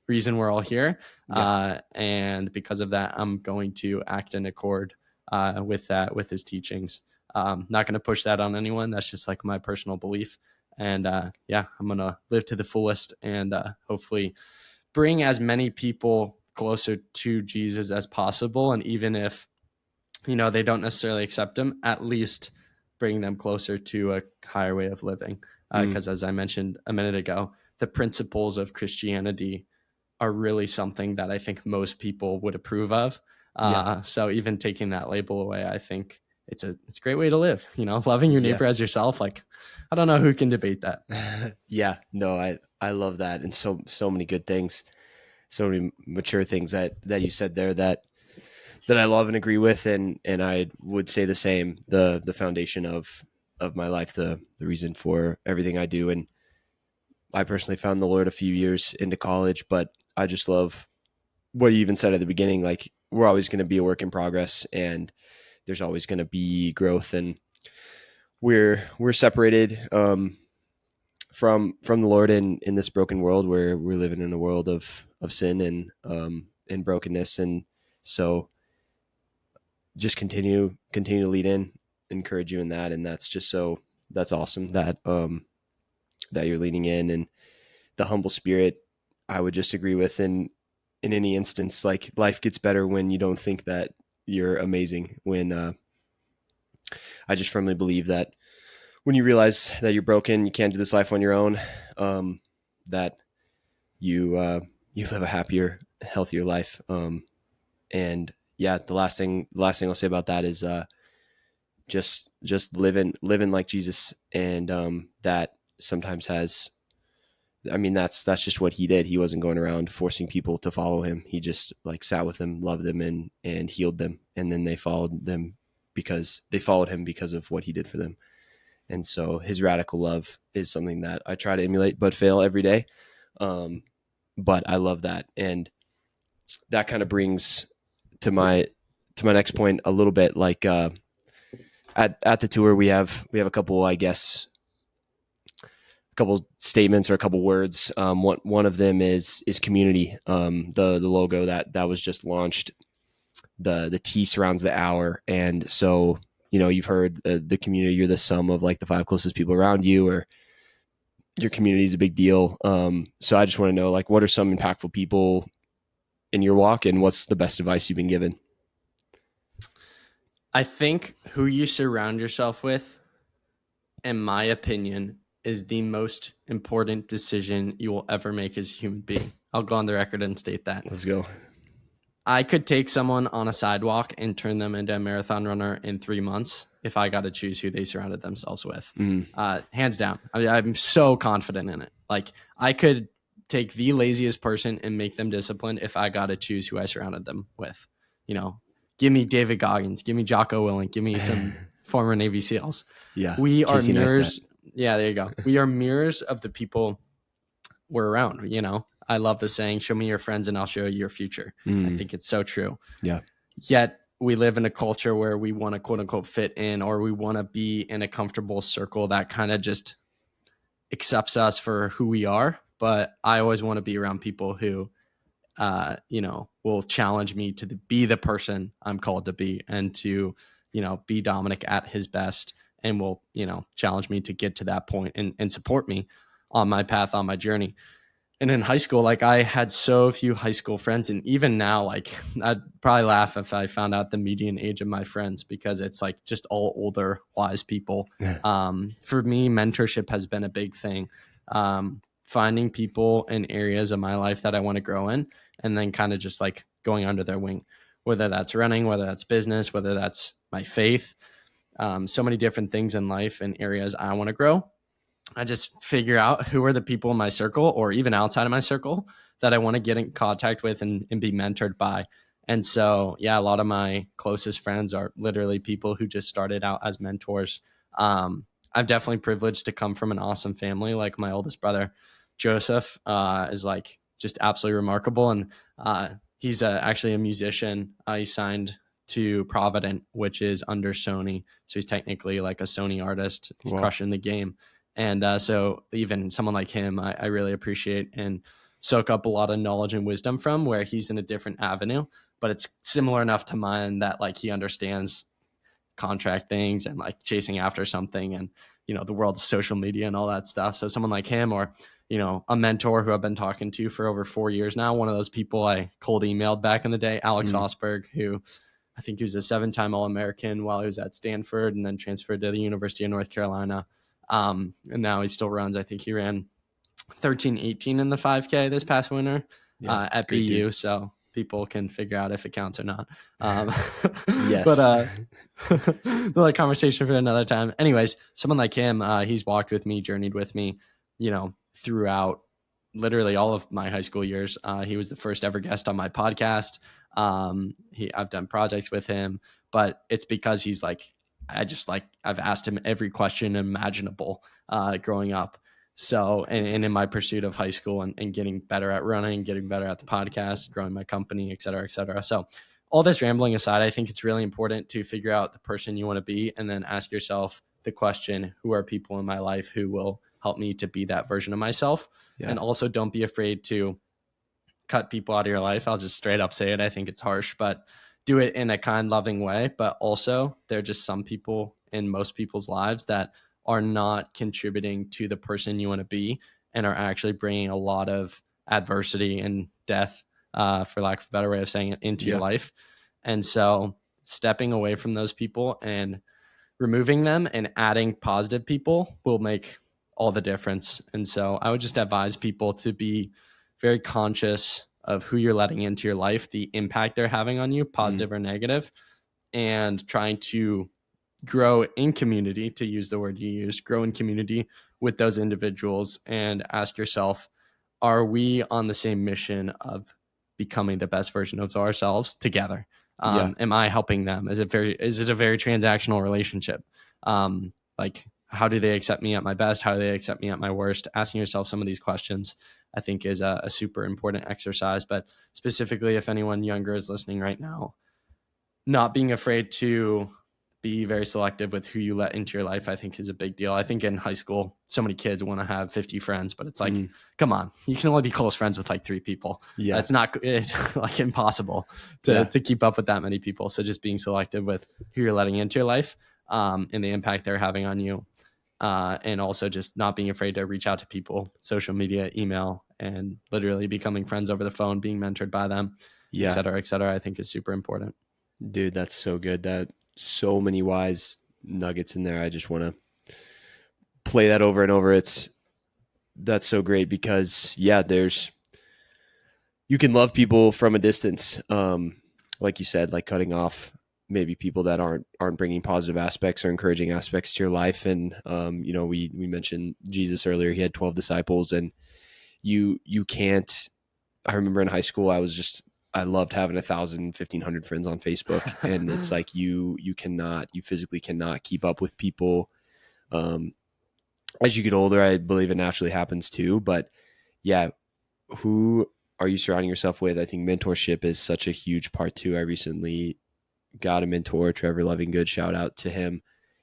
reason we're all here. And because of that, I'm going to act in accord with that, with His teachings. Not going to push that on anyone. That's just like my personal belief. And I'm going to live to the fullest and hopefully bring as many people closer to Jesus as possible. And even if, they don't necessarily accept Him, at least bring them closer to a higher way of living. Because as I mentioned a minute ago, the principles of Christianity are really something that I think most people would approve of. So even taking that label away, I think it's a great way to live, loving your neighbor as yourself. Like, I don't know who can debate that. I love that. And so many good things, so many mature things that you said there that I love and agree with. And I would say the same, the foundation of my life, the reason for everything I do. And I personally found the Lord a few years into college, but I just love what you even said at the beginning. Like, we're always going to be a work in progress, and there's always going to be growth, and we're separated from the Lord in this broken world where we're living in a world of sin and brokenness. And so just continue to lead in, encourage you in that. And that's awesome that you're leaning in, and the humble spirit I would just agree with in any instance. Like, life gets better when you don't think that you're amazing. When I just firmly believe that when you realize that you're broken, you can't do this life on your own, that you live a happier, healthier life. And the last thing I'll say about that is just living like Jesus. And that sometimes that's just what He did. He wasn't going around forcing people to follow Him. He just like sat with them, loved them, and healed them. And then they followed Him because of what He did for them. And so His radical love is something that I try to emulate, but fail every day. But I love that. And that kind of brings to my next point a little bit, like, at the tour, we have a couple, I guess, a couple statements or a couple words. One of them is community. The logo that was just launched, the T surrounds the hour. And so, you've heard the community, you're the sum of like the 5 closest people around you, or your community is a big deal. So I just want to know, like, what are some impactful people in your walk, and what's the best advice you've been given? I think who you surround yourself with, in my opinion, is the most important decision you will ever make as a human being. I'll go on the record and state that. Let's go. I could take someone on a sidewalk and turn them into a marathon runner in 3 months if I got to choose who they surrounded themselves with. Hands down. I'm so confident in it. Like, I could take the laziest person and make them disciplined if I got to choose who I surrounded them with. You know, give me David Goggins, give me Jocko Willink, give me some former Navy SEALs. Yeah. We are mirrors. Yeah, there you go. We are mirrors of the people we're around, you know. I love the saying, show me your friends and I'll show you your future. I think it's so true. Yeah. Yet we live in a culture where we want to quote unquote fit in, or we want to be in a comfortable circle that kind of just accepts us for who we are. But I always want to be around people who, you know, will challenge me to be the person I'm called to be, and to, you know, be Dominic at his best, and will, you know, challenge me to get to that point and support me on my path, on my journey. And in high school, like, I had so few high school friends. And even now, like, I'd probably laugh if I found out the median age of my friends, because it's like just all older, wise people. For me, mentorship has been a big thing. Finding people in areas of my life that I want to grow in, and then kind of just like going under their wing, whether that's running, whether that's business, whether that's my faith, so many different things in life and areas I want to grow. I just figure out who are the people in my circle, or even outside of my circle, that I want to get in contact with and be mentored by. And so, yeah, a lot of my closest friends are literally people who just started out as mentors. I'm definitely privileged to come from an awesome family. Like, my oldest brother, Joseph, is like just absolutely remarkable. And he's actually a musician. He signed to Provident, which is under Sony. So he's technically like a Sony artist. He's crushing the game. And so even someone like him, I really appreciate and soak up a lot of knowledge and wisdom from, where he's in a different avenue, but it's similar enough to mine that, like, he understands contract things and like chasing after something, and, you know, the world of social media and all that stuff. So someone like him, or, you know, a mentor who I've been talking to for over 4 years now, one of those people I cold emailed back in the day, Alex Osberg, who I think he was a 7-time All-American while he was at Stanford, and then transferred to the University of North Carolina. And now he still runs. I think he ran 13:18 in the 5K this past winter at BU. Dude. So people can figure out if it counts or not. Yes. But another conversation for another time. Anyways, someone like him, he's walked with me, journeyed with me, you know, throughout literally all of my high school years. He was the first ever guest on my podcast. I've done projects with him, but it's because he's like, I've asked him every question imaginable growing up. So, and in my pursuit of high school and getting better at running, getting better at the podcast, growing my company, et cetera, et cetera. So all this rambling aside, I think it's really important to figure out the person you want to be, and then ask yourself the question, who are people in my life who will help me to be that version of myself? Yeah. And also, don't be afraid to cut people out of your life. I'll just straight up say it. I think it's harsh, but do it in a kind, loving way. But also, there are just some people in most people's lives that are not contributing to the person you want to be, and are actually bringing a lot of adversity and death, for lack of a better way of saying it, into your life. And so stepping away from those people and removing them and adding positive people will make all the difference. And so I would just advise people to be very conscious of who you're letting into your life, the impact they're having on you, positive or negative, and trying to grow in community, to use the word you used, grow in community with those individuals, and ask yourself, are we on the same mission of becoming the best version of ourselves together? Am I helping them? Is it a very transactional relationship? Like, how do they accept me at my best? How do they accept me at my worst? Asking yourself some of these questions, I think, is a super important exercise. But specifically, if anyone younger is listening right now, not being afraid to be very selective with who you let into your life, I think, is a big deal. I think in high school, so many kids want to have 50 friends, but it's like, come on, you can only be close friends with like 3 people. Yeah. It's like impossible to keep up with that many people. So just being selective with who you're letting into your life, and the impact they're having on you. And also just not being afraid to reach out to people, social media, email, and literally becoming friends over the phone, being mentored by them, et cetera, I think is super important. Dude, that's so good. That so many wise nuggets in there. I just want to play that over and over. That's so great because you can love people from a distance. Like you said, like cutting off maybe people that aren't bringing positive aspects or encouraging aspects to your life. And, we mentioned Jesus earlier. He had 12 disciples, and you can't, I remember in high school, I loved having 1,000, 1,500 friends on Facebook. And it's like, you physically cannot keep up with people. As you get older, I believe it naturally happens too, but yeah, who are you surrounding yourself with? I think mentorship is such a huge part too. I recently got a mentor, Trevor Lovinggood, shout out to him.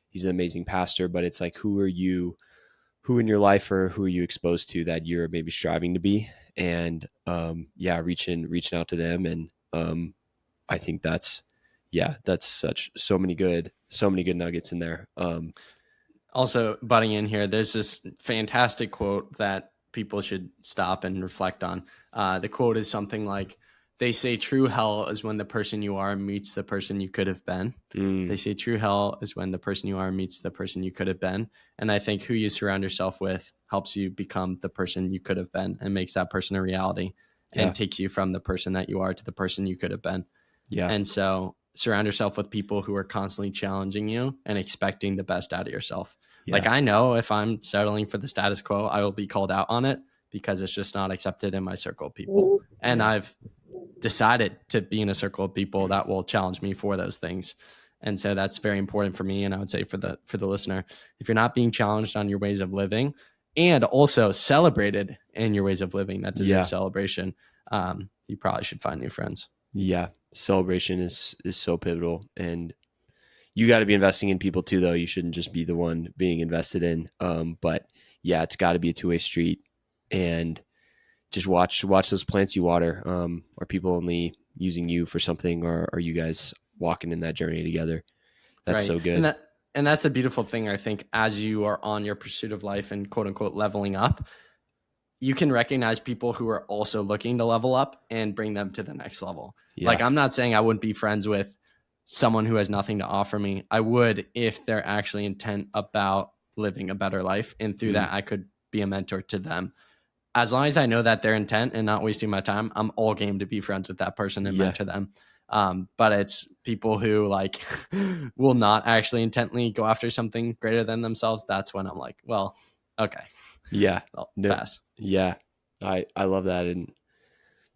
He's an amazing pastor, but it's like, who in your life, or who are you exposed to that you're maybe striving to be? And reaching out to them. And I think that's so many good nuggets in there. Also, butting in here, there's this fantastic quote that people should stop and reflect on. The quote is something like, they say true hell is when the person you are meets the person you could have been. They say true hell is when the person you are meets the person you could have been. And I think who you surround yourself with helps you become the person you could have been, and makes that person a reality, and takes you from the person that you are to the person you could have been. Yeah. And so surround yourself with people who are constantly challenging you and expecting the best out of yourself. Yeah. Like, I know if I'm settling for the status quo, I will be called out on it, because it's just not accepted in my circle of people. And I've decided to be in a circle of people that will challenge me for those things. And so that's very important for me. And I would say for the listener, if you're not being challenged on your ways of living, and also celebrated in your ways of living that deserve celebration, you probably should find new friends. Yeah. Celebration is so pivotal, and you got to be investing in people too, though. You shouldn't just be the one being invested in. But yeah, it's got to be a two-way street, and just watch those plants you water. Are people only using you for something, or are you guys walking in that journey together? That's so good. And that's the beautiful thing, I think, as you are on your pursuit of life and quote unquote leveling up, you can recognize people who are also looking to level up and bring them to the next level. Yeah. Like, I'm not saying I wouldn't be friends with someone who has nothing to offer me. I would, if they're actually intent about living a better life. And through that, I could be a mentor to them. As long as I know that their intent and not wasting my time, I'm all game to be friends with that person and mentor them. But it's people who like will not actually intently go after something greater than themselves. That's when I'm like, well, okay. Yeah. I'll pass. Yeah. I love that. And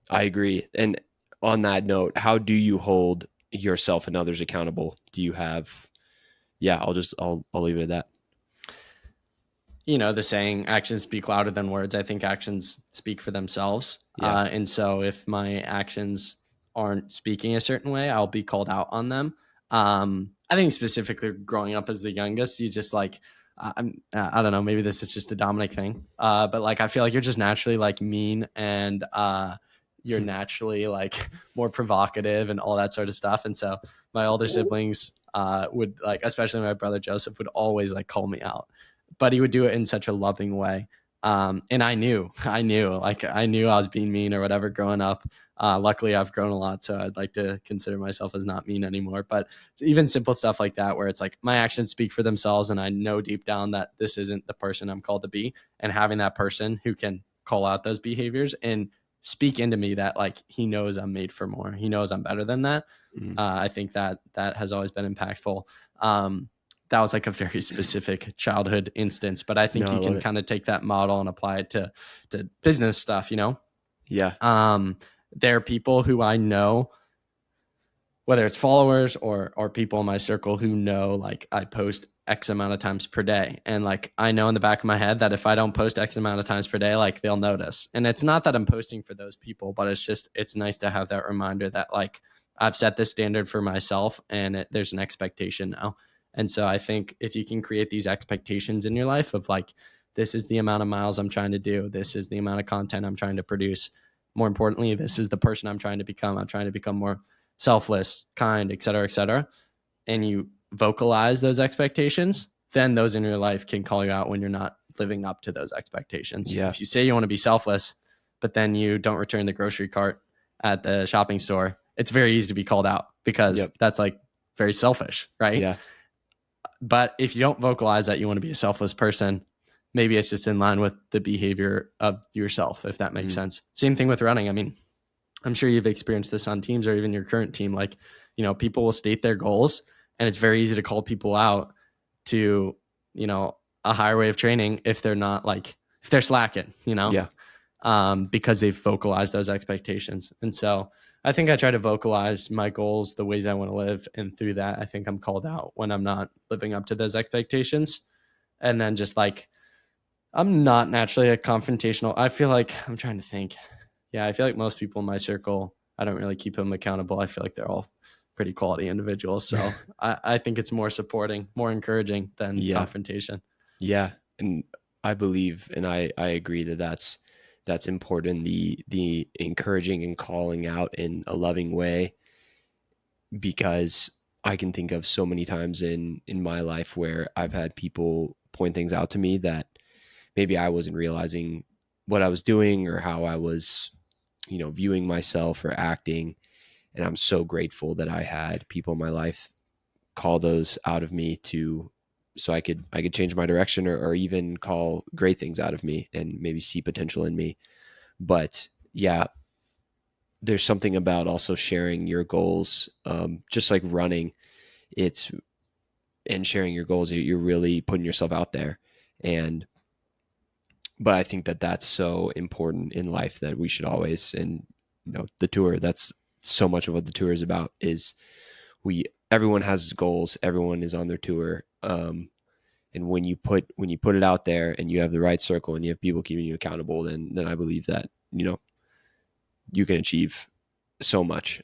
I agree. And on that note, how do you hold yourself and others accountable? Do you have, I'll leave it at that. You know, the saying, actions speak louder than words. I think actions speak for themselves. Yeah. And so if my actions aren't speaking a certain way, I'll be called out on them. I think specifically growing up as the youngest, you just like, I don't know, maybe this is just a Dominic thing. But like, I feel like you're just naturally like mean, and you're naturally like more provocative and all that sort of stuff. And so my older siblings would like, especially my brother Joseph, would always like call me out, but he would do it in such a loving way. And I knew I was being mean or whatever growing up. Luckily I've grown a lot, so I'd like to consider myself as not mean anymore. But even simple stuff like that, where it's like my actions speak for themselves, and I know deep down that this isn't the person I'm called to be, and having that person who can call out those behaviors and speak into me that like he knows I'm made for more, he knows I'm better than that. I think that has always been impactful. That was like a very specific childhood instance, but I think you can kind of take that model and apply it to business stuff, you know? Yeah. There are people who I know, whether it's followers or people in my circle, who know like I post X amount of times per day. And like, I know in the back of my head that if I don't post X amount of times per day, like they'll notice. And it's not that I'm posting for those people, but it's nice to have that reminder that like I've set this standard for myself, and there's an expectation now. And so I think if you can create these expectations in your life of like, this is the amount of miles I'm trying to do, this is the amount of content I'm trying to produce, more importantly, this is the person I'm trying to become more selfless, kind, et cetera, and you vocalize those expectations, then those in your life can call you out when you're not living up to those expectations. Yeah. If you say you want to be selfless, but then you don't return the grocery cart at the shopping store, it's very easy to be called out because that's like very selfish, right? Yeah. But if you don't vocalize that you want to be a selfless person, maybe it's just in line with the behavior of yourself, if that makes sense. Same thing with running. I mean, I'm sure you've experienced this on teams or even your current team. Like, you know, people will state their goals and it's very easy to call people out to, you know, a higher way of training if they're not like, if they're slacking, you know, because they've vocalized those expectations. And so I think I try to vocalize my goals, the ways I want to live. And through that, I think I'm called out when I'm not living up to those expectations. And then just like, I'm not naturally a confrontational. I feel like I'm trying to think. Yeah, I feel like most people in my circle, I don't really keep them accountable. I feel like they're all pretty quality individuals. So I think it's more supporting, more encouraging than confrontation. Yeah. And I believe, and I agree that that's important. The encouraging and calling out in a loving way, because I can think of so many times in my life where I've had people point things out to me that maybe I wasn't realizing what I was doing or how I was, you know, viewing myself or acting. And I'm so grateful that I had people in my life call those out of me so I could change my direction or even call great things out of me and maybe see potential in me. But yeah, there's something about also sharing your goals, just like running, and sharing your goals, you're really putting yourself out there. But I think that that's so important in life that we should always, and you know, the tour, that's so much of what the tour is about, is everyone has goals, everyone is on their tour. And when you put it out there and you have the right circle and you have people keeping you accountable, then I believe that, you know, you can achieve so much.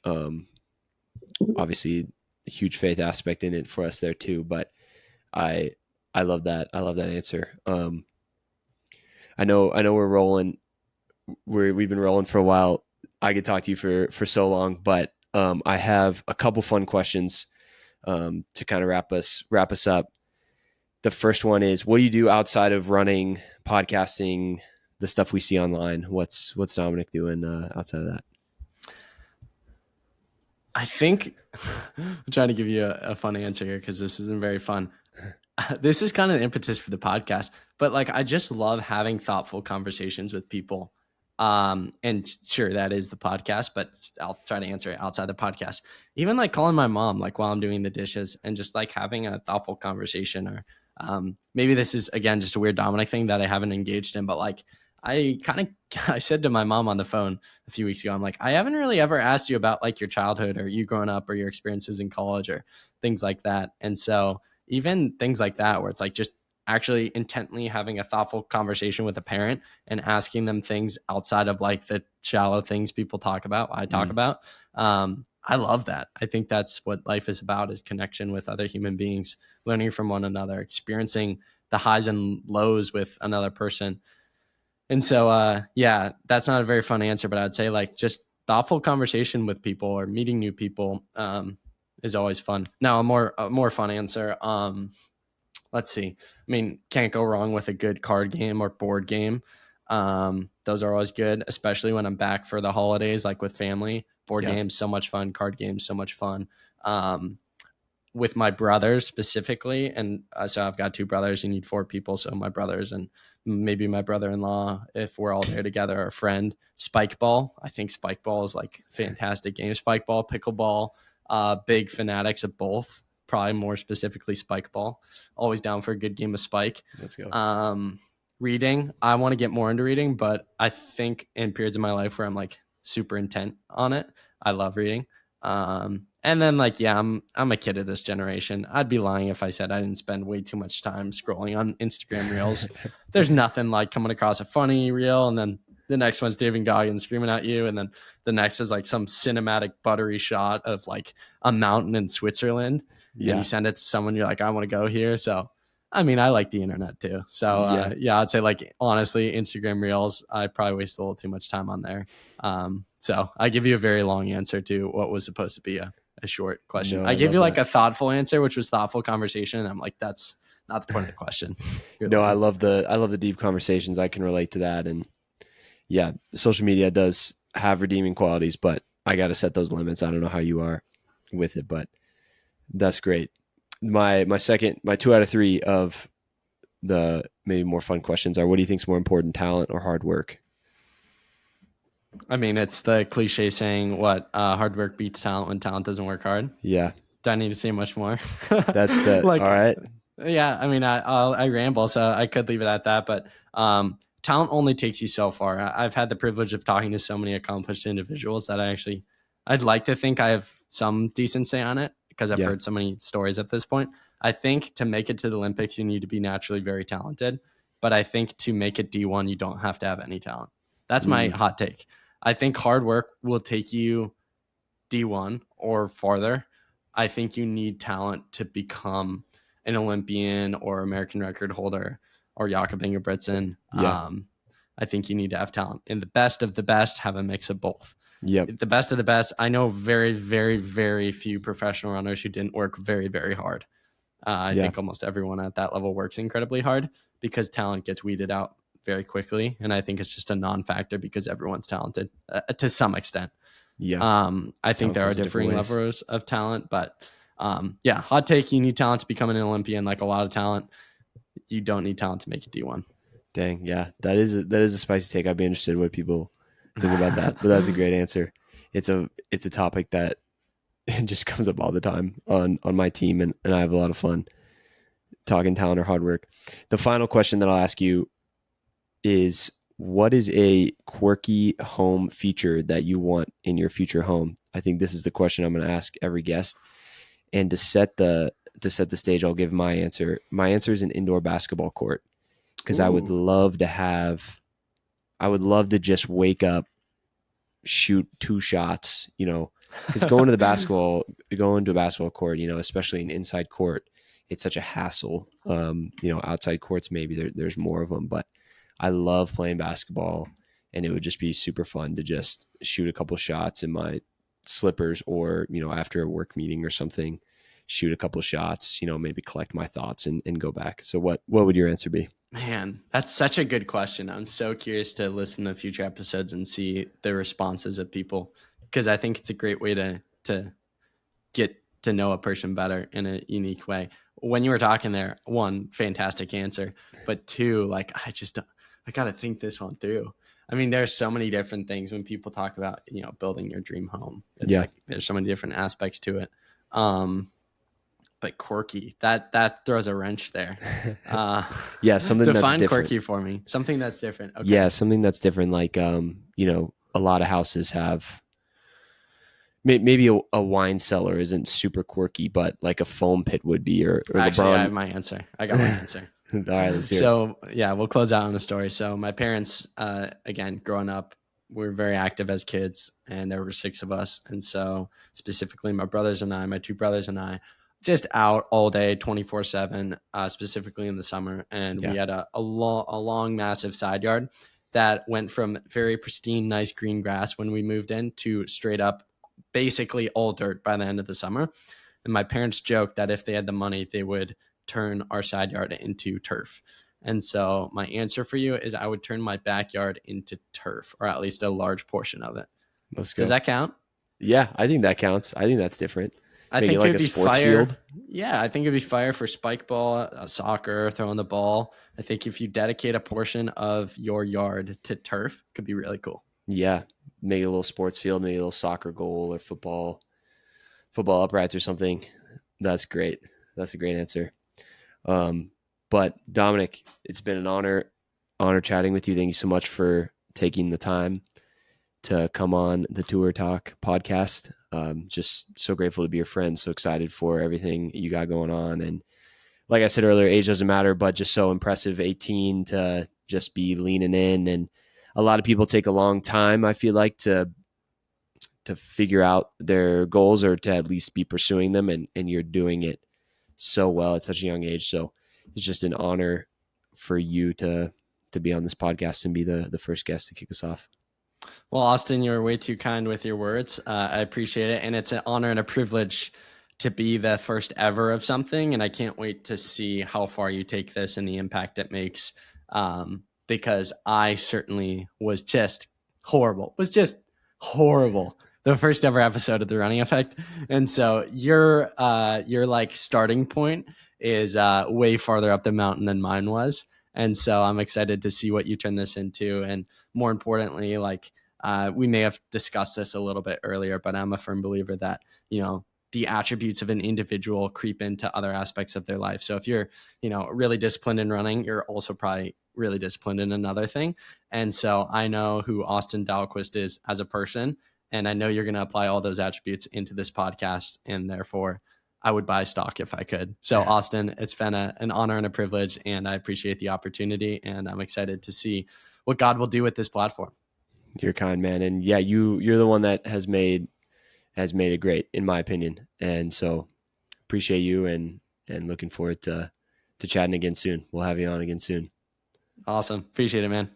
Obviously a huge faith aspect in it for us there too, but I love that. I love that answer. I know we're rolling. We've been rolling for a while. I could talk to you for so long, but I have a couple fun questions to kind of wrap us up. The first one is, what do you do outside of running, podcasting, the stuff we see online? What's Dominic doing outside of that? I think I'm trying to give you a fun answer here because this isn't very fun. This is kind of the impetus for the podcast, but like, I just love having thoughtful conversations with people. And sure, that is the podcast, but I'll try to answer it outside the podcast. Even like calling my mom, like while I'm doing the dishes, and just like having a thoughtful conversation, or maybe this is again just a weird Dominic thing that I haven't engaged in, but like I said to my mom on the phone a few weeks ago, I'm like, I haven't really ever asked you about like your childhood or you growing up or your experiences in college or things like that. And so even things like that, where it's like just actually intently having a thoughtful conversation with a parent and asking them things outside of like the shallow things people talk about, I talk about. I love that. I think that's what life is about, is connection with other human beings, learning from one another, experiencing the highs and lows with another person. And so, yeah, that's not a very fun answer, but I'd say like just thoughtful conversation with people or meeting new people is always fun. Now, a more fun answer. Let's see. I mean, can't go wrong with a good card game or board game. Those are always good, especially when I'm back for the holidays, like with family. Board games, so much fun. Card games, so much fun. With my brothers specifically, and so I've got 2 brothers. You need 4 people, so my brothers and maybe my brother-in-law, if we're all there together, or a friend. Spike ball. I think spike ball is like a fantastic game. Spike ball, pickleball. Big fanatics of both. Probably more specifically spike ball. Always down for a good game of spike. Let's go. Reading. I want to get more into reading, but I think in periods of my life where I'm like super intent on it, I love reading. And then like, yeah, I'm a kid of this generation. I'd be lying if I said I didn't spend way too much time scrolling on Instagram reels. There's nothing like coming across a funny reel and then the next one's David Goggins screaming at you. And then the next is like some cinematic buttery shot of like a mountain in Switzerland. Yeah. And you send it to someone, you're like, I want to go here. So, I mean, I like the internet too. So yeah, I'd say like, honestly, Instagram reels, I probably waste a little too much time on there. So I give you a very long answer to what was supposed to be a short question. No, I gave you like a thoughtful answer, which was thoughtful conversation. And I'm like, that's not the point of the question. No, I love the deep conversations. I can relate to that. And yeah, social media does have redeeming qualities, but I got to set those limits. I don't know how you are with it, but that's great. My 2 out of 3 of the maybe more fun questions are, what do you think is more important, talent or hard work? I mean, it's the cliche saying, what, hard work beats talent when talent doesn't work hard. Yeah. Do I need to say much more? That's the, all right. Yeah. I mean, I ramble, so I could leave it at that, but talent only takes you so far. I've had the privilege of talking to so many accomplished individuals that I'd like to think I have some decent say on it, because I've heard so many stories at this point. I think to make it to the Olympics, you need to be naturally very talented. But I think to make it D1, you don't have to have any talent. That's my hot take. I think hard work will take you D1 or farther. I think you need talent to become an Olympian or American record holder or Jakob Ingebrigtsen. I think you need to have talent. And the best of the best have a mix of both. The best of the best. I know very, very, very few professional runners who didn't work very, very hard. I think almost everyone at that level works incredibly hard, because talent gets weeded out very quickly. And I think it's just a non-factor because everyone's talented to some extent. I think there are differing levels of talent, but hot take. You need talent to become an Olympian. Like a lot of talent, you don't need talent to make it D1. Dang. Yeah. That is a spicy take. I'd be interested in what people think about that, but that's a great answer. It's a topic that just comes up all the time on my team, and I have a lot of fun talking talent or hard work. The final question that I'll ask you is, what is a quirky home feature that you want in your future home? I think this is the question I'm going to ask every guest. And to set the stage, I'll give my answer. My answer is an indoor basketball court, because I would love to just wake up, shoot 2 shots, because going to a basketball court, especially an inside court, it's such a hassle. Outside courts, maybe there's more of them, but I love playing basketball, and it would just be super fun to just shoot a couple shots in my slippers, or, after a work meeting or something, shoot a couple shots, maybe collect my thoughts and go back. So what would your answer be? Man, that's such a good question. I'm so curious to listen to future episodes and see the responses of people, because I think it's a great way to get to know a person better in a unique way. When you were talking there, 1, fantastic answer, but 2, I got to think this one through. I mean, there's so many different things when people talk about, building your dream home. It's like there's so many different aspects to it. But quirky, that throws a wrench there. Something that's define different. Quirky for me. Something that's different. Okay. Yeah, something that's different. Like, a lot of houses have maybe a wine cellar isn't super quirky, but like a foam pit would be. Or actually, I have my answer. I got my answer. All right, let's hear it. We'll close out on a story. So my parents, again, growing up, we were very active as kids, and there were 6 of us. And so specifically my 2 brothers and I, just out all day, 24/7, specifically in the summer. And we had a long, massive side yard that went from very pristine, nice green grass when we moved in to straight up, basically all dirt by the end of the summer. And my parents joked that if they had the money, they would turn our side yard into turf. And so my answer for you is I would turn my backyard into turf, or at least a large portion of it. Let's go. Does that count? Yeah, I think that counts. I think that's different. I think it'd be fire. Field. Yeah, I think it'd be fire for spike ball, soccer, throwing the ball. I think if you dedicate a portion of your yard to turf, it could be really cool. Yeah, maybe a little sports field, maybe a little soccer goal or football uprights or something. That's great. That's a great answer. But Dominic, it's been an honor chatting with you. Thank you so much for taking the time to come on the Tour Talk podcast. Just so grateful to be your friend. So excited for everything you got going on. And like I said earlier, age doesn't matter, but just so impressive, 18 to just be leaning in. And a lot of people take a long time, I feel like, to figure out their goals, or to at least be pursuing them. And you're doing it so well at such a young age. So it's just an honor for you to be on this podcast and be the first guest to kick us off. Well, Austin, you're way too kind with your words. I appreciate it. And it's an honor and a privilege to be the first ever of something. And I can't wait to see how far you take this and the impact it makes. Because I certainly was just horrible. The first ever episode of The Running Effect. And so your like starting point is way farther up the mountain than mine was. And so I'm excited to see what you turn this into. And more importantly, like we may have discussed this a little bit earlier, but I'm a firm believer that, the attributes of an individual creep into other aspects of their life. So if you're, really disciplined in running, you're also probably really disciplined in another thing. And so I know who Austin Dahlquist is as a person, and I know you're going to apply all those attributes into this podcast, and therefore I would buy stock if I could. So Austin, it's been an honor and a privilege, and I appreciate the opportunity, and I'm excited to see what God will do with this platform. You're kind, man. And yeah, you're the one that has made it great, in my opinion. And so appreciate you and looking forward to chatting again soon. We'll have you on again soon. Awesome. Appreciate it, man.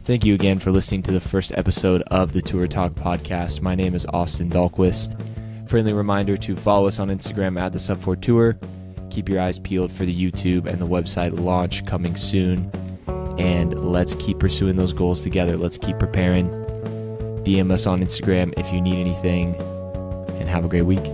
Thank you again for listening to the first episode of the Tour Talk podcast. My name is Austin Dahlquist. Friendly reminder to follow us on Instagram at the Sub4 Tour. Keep your eyes peeled for the YouTube and the website launch coming soon. And let's keep pursuing those goals together. Let's keep preparing. DM us on Instagram if you need anything. And have a great week.